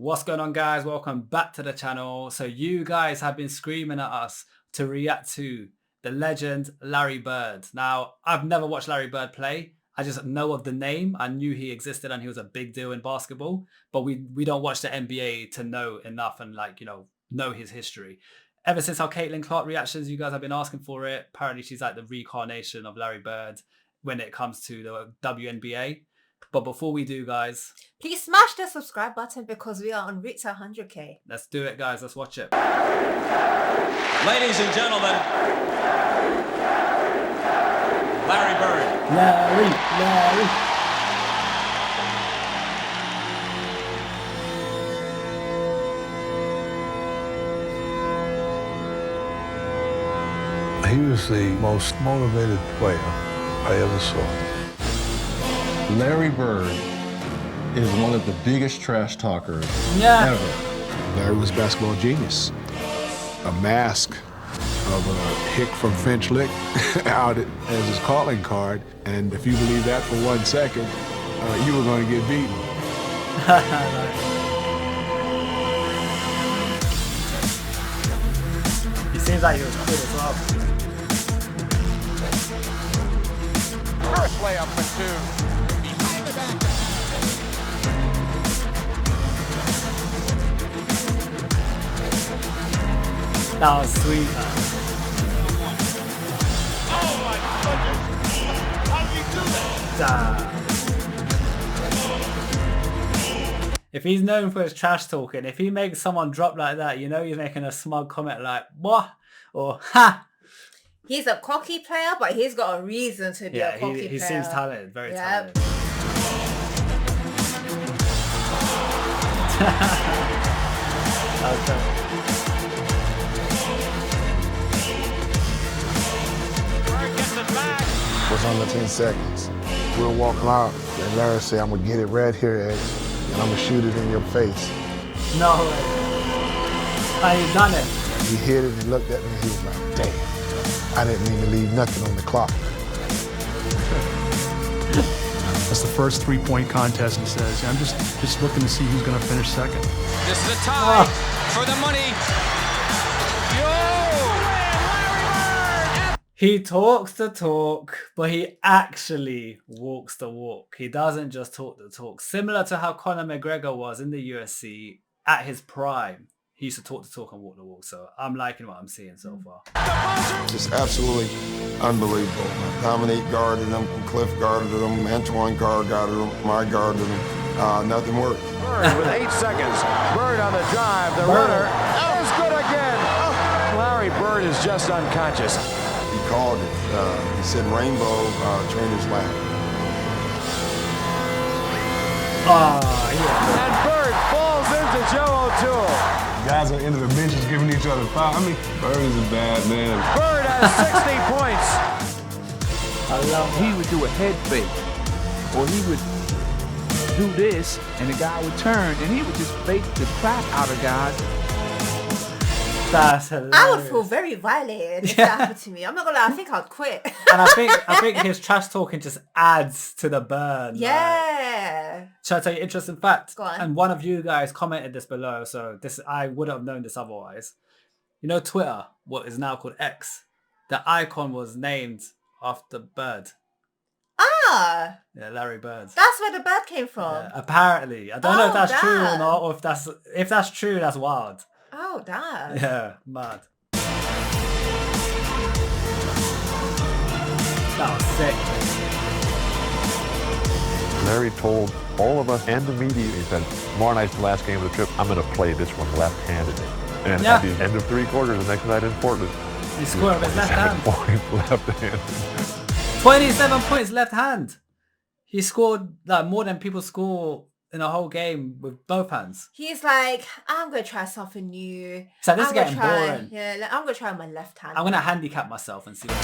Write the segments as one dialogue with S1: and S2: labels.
S1: What's going on, guys? Welcome back to the channel. So you guys have been screaming at us to react to the legend Larry Bird. Now, I've never watched Larry Bird play. I just know of the name. I knew he existed and he was a big deal in basketball, but we don't watch the NBA to know enough and know his history. Ever since our Caitlin Clark reactions, you guys have been asking for it. Apparently she's like the reincarnation of Larry Bird when it comes to the WNBA. But before we do, guys,
S2: please smash the subscribe button because we are on route to 100k.
S1: Let's do it, guys. Let's watch it.
S3: Ladies and gentlemen, Larry Bird.
S1: Larry.
S4: He was the most motivated player I ever saw.
S5: Larry Bird is one of the biggest trash talkers ever.
S6: Larry was a basketball genius. A mask of a hick from Finch Lick out as his calling card. And if you believe that for 1 second, you were going to get beaten.
S1: He seems like he was good as well.
S7: First layup for two. Behind the back.
S1: That was sweet.
S7: Oh my goodness! How did he do that?
S1: If he's known for his trash talking, if he makes someone drop like that, you know he's making a smug comment like, what? Or, ha!
S2: He's a cocky player, but he's got a reason to be a cocky player.
S1: He seems talented, very talented.
S8: Was under 10 seconds. We'll walk out and Larry say, I'm gonna get it right here, Ed, and I'm gonna shoot it in your face.
S1: No way. And he's done it.
S8: He hit it and looked at me and he was like, damn, I didn't mean to leave nothing on the clock.
S9: That's the first three-point contest, he says. I'm just looking to see who's gonna finish second.
S3: This is a tie for the money.
S1: He talks the talk, but he actually walks the walk. He doesn't just talk the talk. Similar to how Conor McGregor was in the UFC at his prime. He used to talk the talk and walk the walk. So I'm liking what I'm seeing so far.
S10: Just absolutely unbelievable. Dominique guarded him, Cliff guarded him, Antoine guarded him, I guarded him. Nothing worked.
S7: Bird with 8 seconds. Bird on the drive. The runner is good again. Larry Bird is just unconscious.
S10: He called it. He said rainbow trainer's lap.
S7: And Bird falls into Joe O'Toole.
S6: Guys are into the benches giving each other foul. I mean, Bird is a bad man.
S7: Bird has 60 points.
S1: I love
S11: He would do a head fake, or he would do this, and the guy would turn, and he would just fake the crap out of guys.
S1: That's hilarious.
S2: I would feel very violated if that happened to me. I'm not gonna lie, I think I'd quit.
S1: And I think his trash talking just adds to the burn.
S2: Yeah.
S1: Like, shall I tell you an interesting fact?
S2: Go on.
S1: And one of you guys commented this below, so this I would have known this otherwise. You know Twitter, what is now called X, the icon was named after Bird.
S2: Ah.
S1: Yeah, Larry Bird.
S2: That's where the bird came from.
S1: Yeah, apparently. I don't know if that's true or
S2: damn.
S1: not, or if that's true, that's wild.
S2: Oh, damn.
S1: Yeah, mad. That was sick.
S12: Larry told all of us and the media, he said, tomorrow night's the last game of the trip, I'm going to play this one left-handed. And at the end of 3 quarters, the next night in Portland,
S1: He scored with his left hand.
S12: left-handed.
S1: 27 points left hand. He scored like more than people score in a whole game with both hands.
S2: He's like, I'm going to try something new.
S1: So this is getting boring.
S2: Yeah, I'm going to try my left hand.
S1: I'm going to handicap myself and see what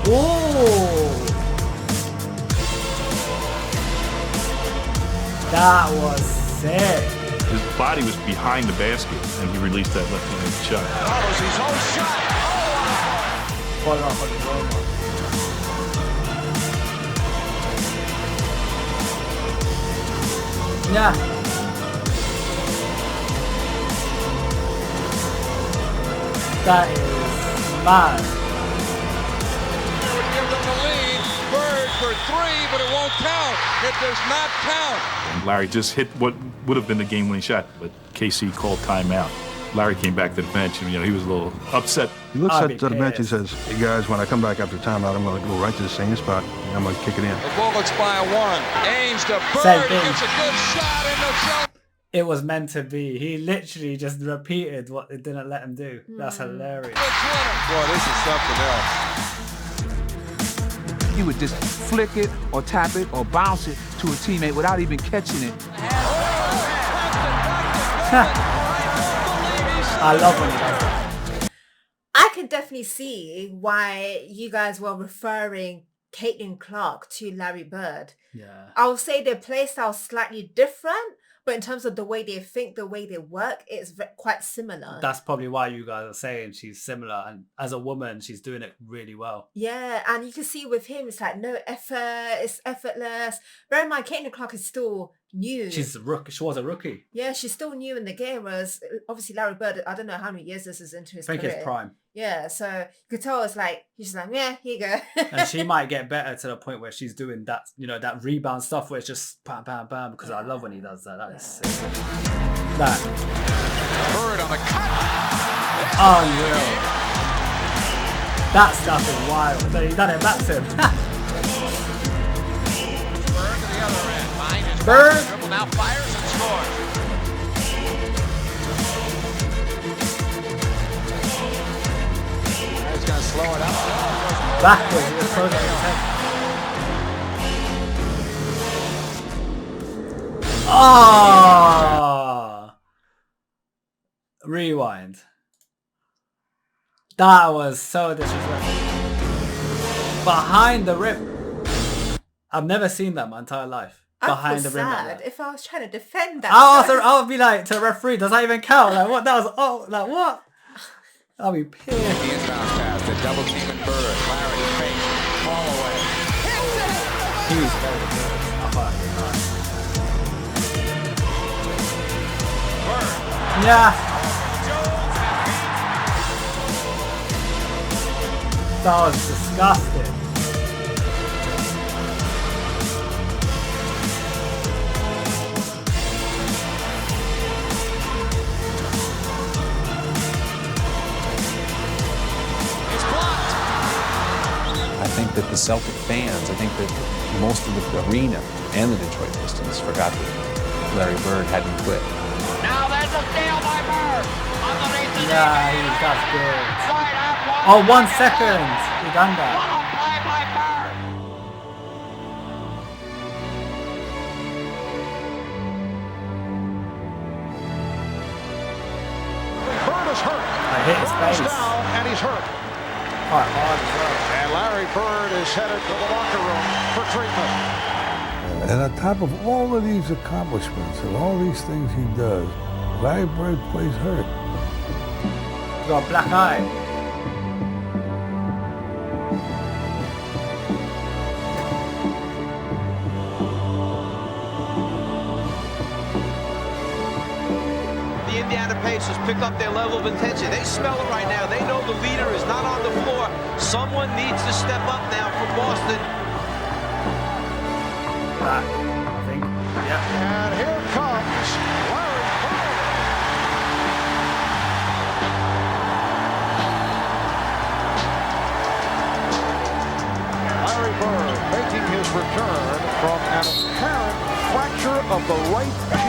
S1: Ooh! That was sick.
S9: His body was behind the basket, and he released that left-handed shot.
S7: Follows his own shot.
S1: Fall off on the Yeah. That is mad.
S3: Give them the lead. Bird for 3, but it won't count. It does not count.
S13: And Larry just hit what would have been the game-winning shot, but KC called timeout. Larry came back to the bench, and he was a little upset.
S14: He looks at the bench and says, "Hey guys, when I come back after timeout, I'm going to go right to the same spot, and I'm going to kick it in."
S3: The Bullets by 1. Aims to Bird. Gets a good shot in the zone.
S1: It was meant to be. He literally just repeated what it didn't let him do. That's hilarious.
S3: Boy, this is something else.
S11: He would just flick it or tap it or bounce it to a teammate without even catching it.
S1: I love when he does that.
S2: I can definitely see why you guys were referring Caitlin Clark to Larry Bird.
S1: Yeah.
S2: I would say their play style is slightly different, but in terms of the way they think, the way they work, it's quite similar.
S1: That's probably why you guys are saying she's similar. And as a woman, she's doing it really well.
S2: Yeah, and you can see with him, it's like no effort, it's effortless. Bear in mind, Caitlin Clark is still new.
S1: She's a rookie. She was a rookie.
S2: Yeah, she's still new in the game, whereas obviously Larry Bird, I don't know how many years this is into his career.
S1: I think it's prime.
S2: Yeah, so you could tell it's like, he's just like, yeah, here you go.
S1: And she might get better to the point where she's doing that, that rebound stuff where it's just bam, bam, bam, because I love when he does that. That is sick. That.
S3: Bird on the cut.
S1: Unreal. That stuff is wild. Then he done it back to him.
S3: Bird to the other end. Behind his
S1: Bird.
S3: Dribble now fires and scores. He's going to slow it up.
S1: Backwards. He was closing his head. Oh! Rewind. That was so disrespectful. Behind the rim. I've never seen that my entire life. Behind the rim.
S2: Sad if I was trying to defend that.
S1: I'll be like to the referee, does that even count? Like what? That was what? I'll be pissed.
S3: The inbound pass, the double team and Bird. Larry fake. Fall away.
S1: He's very good. Yeah. That was disgusting.
S15: I think that the Celtic fans, I think that most of the arena and the Detroit Pistons forgot that Larry Bird hadn't quit.
S3: Now there's a steal by Bird.
S1: Yeah, that's good. Oh, 1 second. Uganda.
S7: Bird is hurt.
S1: I hit his face.
S7: Down, and he's hurt.
S1: Quite hard as well.
S7: And Larry Bird is headed to the locker room for treatment.
S4: And on top of all of these accomplishments and all these things he does, Larry Bird plays hurt.
S1: He's got a black eye.
S16: The Indiana Pacers pick up their level of intensity. They smell it right now. They know the leader is not on the floor. Someone needs to step up now for Boston.
S1: I think. Yeah.
S7: And here comes Larry Bird. Larry Bird making his return from an apparent fracture of the right cheek.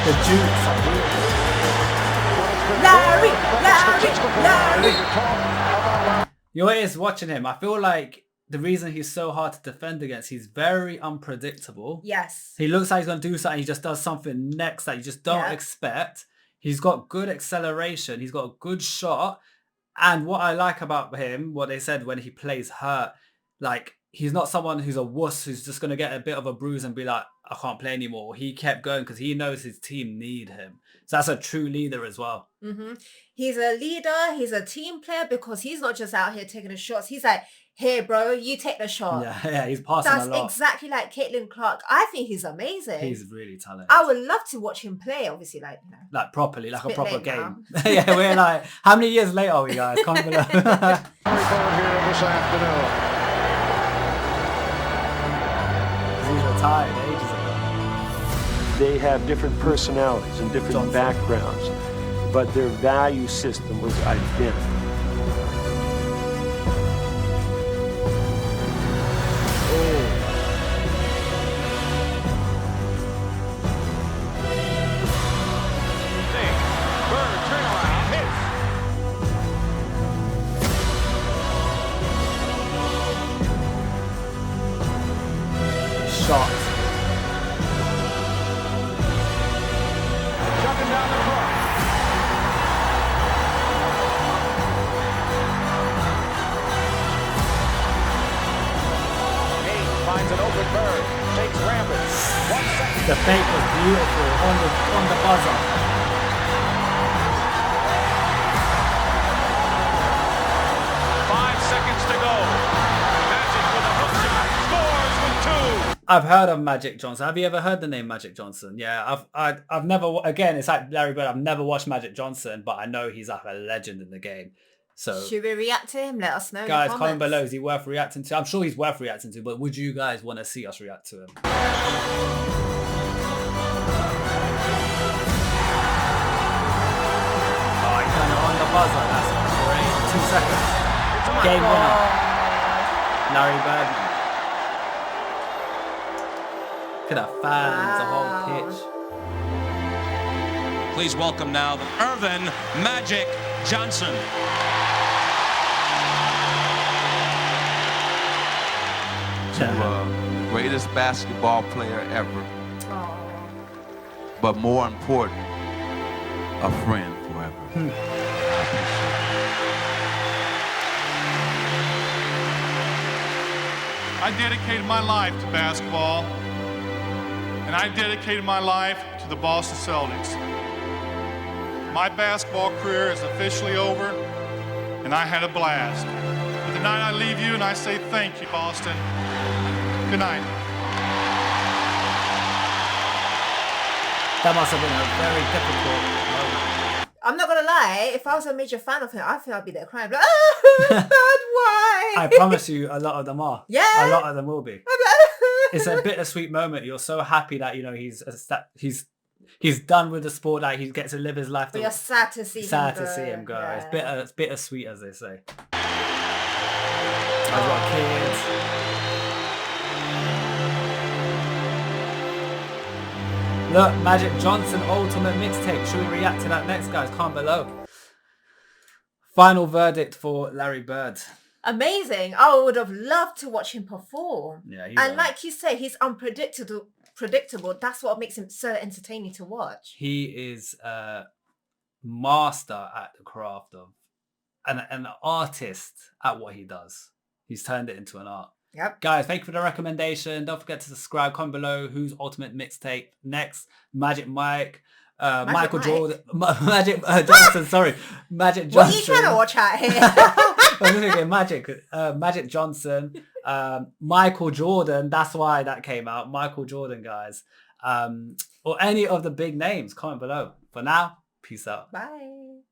S1: The juice.
S2: Larry.
S1: You know what it is watching him? I feel like the reason he's so hard to defend against, he's very unpredictable.
S2: Yes.
S1: He looks like he's going to do something. He just does something next that you just don't expect. He's got good acceleration. He's got a good shot. And what I like about him, what they said when he plays hurt, like he's not someone who's a wuss who's just going to get a bit of a bruise and be like, I can't play anymore. He kept going because he knows his team need him. So that's a true leader as well.
S2: Mm-hmm. He's a leader. He's a team player because he's not just out here taking the shots. He's like, here, bro, you take the shot.
S1: Yeah, he's passing a lot.
S2: That's exactly like Caitlin Clark. I think he's amazing.
S1: He's really talented.
S2: I would love to watch him play, obviously, like, you know.
S1: Like properly, like a proper game.
S2: Now.
S1: Yeah, we're like, how many years late are we, guys? Comment below.
S7: Here this afternoon.
S1: He's retired ages ago.
S17: They have different personalities and different backgrounds, but their value system was identical.
S1: Shot.
S7: Jumping down the court. Hayes finds an open Bird. Takes rampant. 1 second.
S1: The fake was beautiful on the buzzer. I've heard of Magic Johnson. Have you ever heard the name Magic Johnson? Yeah, I've never. Again, it's like Larry Bird. I've never watched Magic Johnson, but I know he's like a legend in the game. So
S2: should we react to him? Let us know.
S1: Guys, comment below. Is he worth reacting to? I'm sure he's worth reacting to, but would you guys want to see us react to him? Oh, he turned it on the buzzer. That's great. 2 seconds. Game winner. Larry Bird. Look at the fans, the whole pitch.
S18: Please welcome now Irvin Magic Johnson.
S11: The greatest basketball player ever. But more important, a friend forever.
S19: I dedicated my life to basketball, and I dedicated my life to the Boston Celtics. My basketball career is officially over, and I had a blast. But tonight I leave you and I say thank you, Boston. Good night.
S1: That must have been a very difficult moment.
S2: I'm not gonna lie, if I was a major fan of him, I feel I'd be there crying, like, oh, Bird, why?
S1: I promise you, a lot of them are.
S2: Yeah.
S1: A lot of them will be. It's a bittersweet moment. You're so happy that, you know, he's done with the sport, that he gets to live his life.
S2: But you're sad to see him go.
S1: Yeah. It's bittersweet, as they say. I've got kids. Look, Magic Johnson Ultimate Mixtape. Should we react to that next, guys? Comment below. Final verdict for Larry Bird.
S2: Amazing. I would have loved to watch him perform.
S1: Yeah,
S2: and like you say, he's unpredictable. That's what makes him so entertaining to watch.
S1: He is a master at the craft of, and an artist at what he does. He's turned it into an art.
S2: Yep.
S1: Guys, thank you for the recommendation. Don't forget to subscribe. Comment below who's Ultimate Mixtape next. Magic Mike. Michael
S2: Mike.
S1: Jordan. Magic Johnson. Sorry. Magic Johnson.
S2: What are you trying to watch out here?
S1: I'm thinking Magic Johnson. Michael Jordan. That's why that came out. Michael Jordan, guys. Or any of the big names. Comment below. For now, peace out.
S2: Bye.